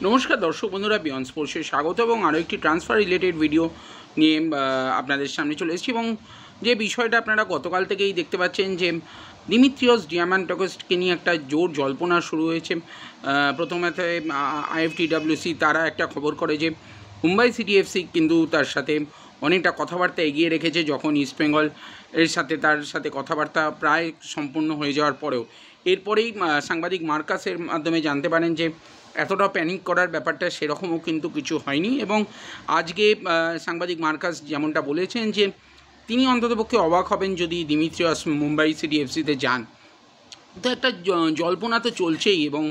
নমস্কার দর্শক বন্ধুরা, বিয়ন্ড স্পোর্টসে স্বাগত এবং আরও একটি ট্রান্সফার রিলেটেড ভিডিও নিয়ে আপনাদের সামনে চলে এসেছি। এবং যে বিষয়টা আপনারা গতকাল থেকেই দেখতে পাচ্ছেন যে দিমিত্রিয়স ডিয়ামান্টকসকে নিয়ে একটা জোর জল্পনা শুরু হয়েছে। প্রথমত আইএফটিডব্লিউসি তারা একটা খবর করে যে মুম্বাই সিটি এফসি কিন্তু তার সাথে অনেকটা কথাবার্তা এগিয়ে রেখেছে, যখন ইস্টবেঙ্গল এর সাথে তার সাথে কথাবার্তা প্রায় সম্পূর্ণ হয়ে যাওয়ার পরেও। এরপরেই সাংবাদিক মার্কাসের মাধ্যমে জানতে পারেন যে এতটা প্যানিক করার ব্যাপারটা সেরকমও কিন্তু কিছু হয়নি। এবং আজকে সাংবাদিক মার্কাস যেমনটা বলেছেন যে তিনি অন্ততপক্ষে অবাক হবেন যদি দিমিত্রিয়স মুম্বাই সিটি এফসিতে যান। তো একটা জল্পনা তো চলছেই, এবং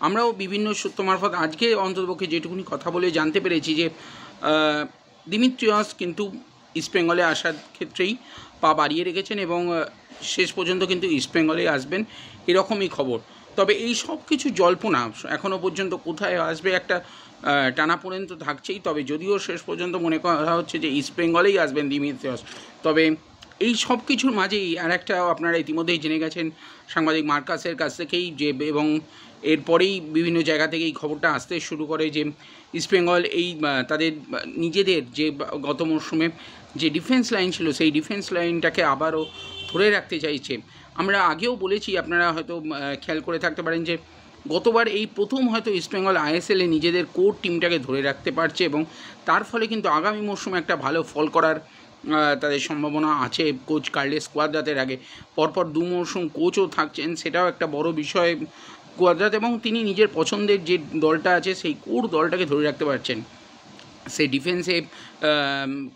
আমরাও বিভিন্ন সূত্র মারফত আজকে অন্ততপক্ষে যেটুকুনি কথা বলে জানতে পেরেছি যে দিমিত্রিয়স কিন্তু ইস্টবেঙ্গলে আসার ক্ষেত্রেই পা বাড়িয়ে রেখেছেন এবং শেষ পর্যন্ত কিন্তু ইস্টবেঙ্গলে আসবেন, এরকমই খবর। তবে এই সব কিছু জল্পনা এখনও পর্যন্ত কোথায় আসবে একটা টানাপোড়েন তো থাকছেই। তবে যদিও শেষ পর্যন্ত মনে করা হচ্ছে যে ইস্টবেঙ্গলেই আসবেন দিমিত্রিয়স, তবে এই সব কিছুর মাঝেই আর একটা আপনারা ইতিমধ্যেই জেনে গেছেন সাংবাদিক মার্কাসের কাছ থেকেই যে, এবং এরপরেই বিভিন্ন জায়গা থেকে এই খবরটা আসতে শুরু করে যে ইস্টবেঙ্গল এই তাদের নিজেদের যে গত মরশুমে যে ডিফেন্স লাইন ছিল সেই ডিফেন্স লাইনটাকে আবারও ধরে রাখতে চাইছে। আমরা আগেও বলেছি, আপনারা হয়তো খেয়াল করে থাকতে পারেন যে গতবার এই প্রথম হয়তো ইস্টবেঙ্গল আইএসএলে নিজেদের কোর টিমটাকে ধরে রাখতে পারছে, এবং তার ফলে কিন্তু আগামী মরশুমে একটা ভালো ফল করার তাদের সম্ভাবনা আছে। কোচ কার্লেস কোয়াদ্রাতের আগে পরপর 2 মরশুম কোচও থাকছেন, সেটাও একটা বড় বিষয় কোয়াদ্রাত, এবং তিনি নিজের পছন্দের যে দলটা আছে সেই কোর দলটাকে ধরে রাখতে পারছেন। সে ডিফেন্সে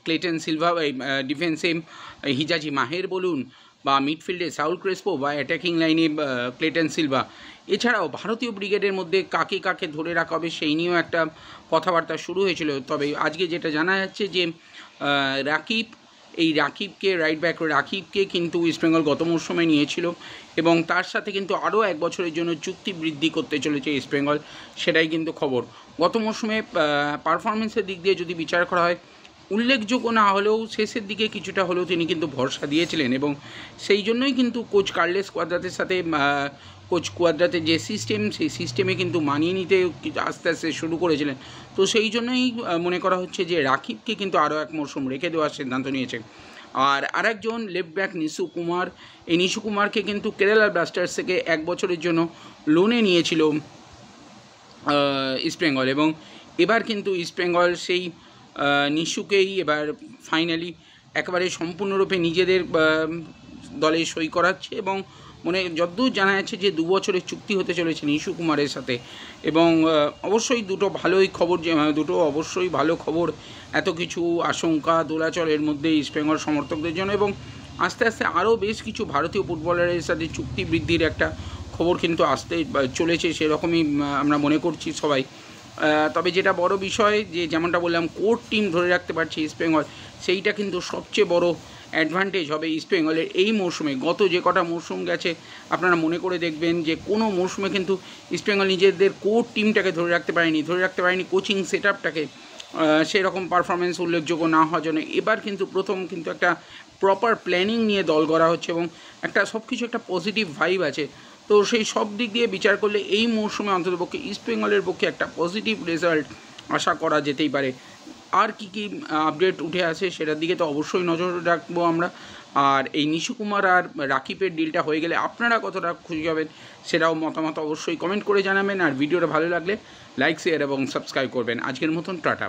ক্লেটন সিলভা, ডিফেন্সে হিজাজি মাহের বলুন, বা মিডফিল্ডে সাউল ক্রেসপো, বা অ্যাটাকিং লাইনে ক্লেটন সিলভা। এছাড়াও ভারতীয় ব্রিগেডের মধ্যে কাকে কাকে ধরে রাখা হবে সেই নিয়েও একটা কথাবার্তা শুরু হয়েছিল। তবে আজকে যেটা জানা যাচ্ছে যে রাকিবকে রাইট ব্যাক রাকিবকে কিন্তু ইস্টবেঙ্গল গত মরশুমে নিয়েছিল, এবং তার সাথে কিন্তু আরও 1 বছরের জন্য চুক্তি বৃদ্ধি করতে চলেছে ইস্টবেঙ্গল, সেটাই কিন্তু খবর। গত মরশুমে পারফরমেন্সের দিক দিয়ে যদি বিচার করা হয়, উল্লেখযোগ্য না হলেও শেষের দিকে কিছুটা হলেও তিনি কিন্তু ভরসা দিয়েছিলেন, এবং সেই জন্যই কিন্তু কোচ কার্লেস কোয়াদ্রাতের সাথে কোচ কোয়াদ্রাতের যে সিস্টেম সেই সিস্টেমে কিন্তু মানিয়ে নিতে আস্তে আস্তে শুরু করেছিলেন। তো সেই জন্যই মনে করা হচ্ছে যে রাকিবকে কিন্তু আরও 1 মরশুম রেখে দেওয়ার সিদ্ধান্ত নিয়েছে। আর আরেকজন লেফট ব্যাক নিশু কুমার, এই নিশু কুমারকে কিন্তু কেরালা ব্লাস্টার্স থেকে 1 বছরের জন্য লোনে নিয়েছিল ইস্টবেঙ্গল, এবং এবার কিন্তু ইস্টবেঙ্গল সেই নিশুকেই এবার ফাইনালি একেবারে সম্পূর্ণরূপে নিজেদের দলে সই করাচ্ছে, এবং যতদূর জানা যাচ্ছে যে 2 বছরের চুক্তি হতে চলেছে নিশু কুমারের সাথে। এবং অবশ্যই দুটো অবশ্যই ভালো খবর। এত কিছু আশঙ্কা দোলাচলের মধ্যে ইস্টবেঙ্গল সমর্থকদের জন্য, এবং আস্তে আস্তে আরও বেশ কিছু ভারতীয় ফুটবলারের সাথে চুক্তি বৃদ্ধির একটা খবর কিন্তু আসতে চলেছে, সেরকমই আমরা মনে করছি সবাই। তবে যেটা বড় বিষয়, যে যেমনটা বললাম কোর টিম ধরে রাখতে পারছে ইস্টবেঙ্গল, সেইটা কিন্তু সবচেয়ে বড় অ্যাডভান্টেজ হবে ইস্টবেঙ্গলের এই মরশুমে। গত যে কটা মরশুম গেছে আপনারা মনে করে দেখবেন যে কোনো মরশুমে কিন্তু ইস্টবেঙ্গল নিজেদের কোর টিমটাকে ধরে রাখতে পারেনি কোচিং সেট আপটাকে সেরকম পারফরমেন্স উল্লেখযোগ্য না হওয়ার জন্য। এবার কিন্তু প্রথম কিন্তু একটা প্রপার প্ল্যানিং নিয়ে দল গড়া হচ্ছে, এবং একটা সব কিছু একটা পজিটিভ ভাইব আছে। তো সেই সব দিক দিয়ে বিচার করলে এই মরশুমে অন্ততপক্ষে ইস্টবেঙ্গলের পক্ষে একটা পজিটিভ রেজাল্ট আশা করা যেতেই পারে। আর কি আপডেট উঠে আসে সেটার দিকে তো অবশ্যই নজর রাখবো আমরা। আর এই নিশু কুমার আর রাকিবের ডিলটা হয়ে গেলে আপনারা কতটা খুশি হবেন সেটাও মতামত অবশ্যই কমেন্ট করে জানাবেন। আর ভিডিওটা ভালো লাগলে লাইক, শেয়ার এবং সাবস্ক্রাইব করবেন। আজকের মতন টাটা।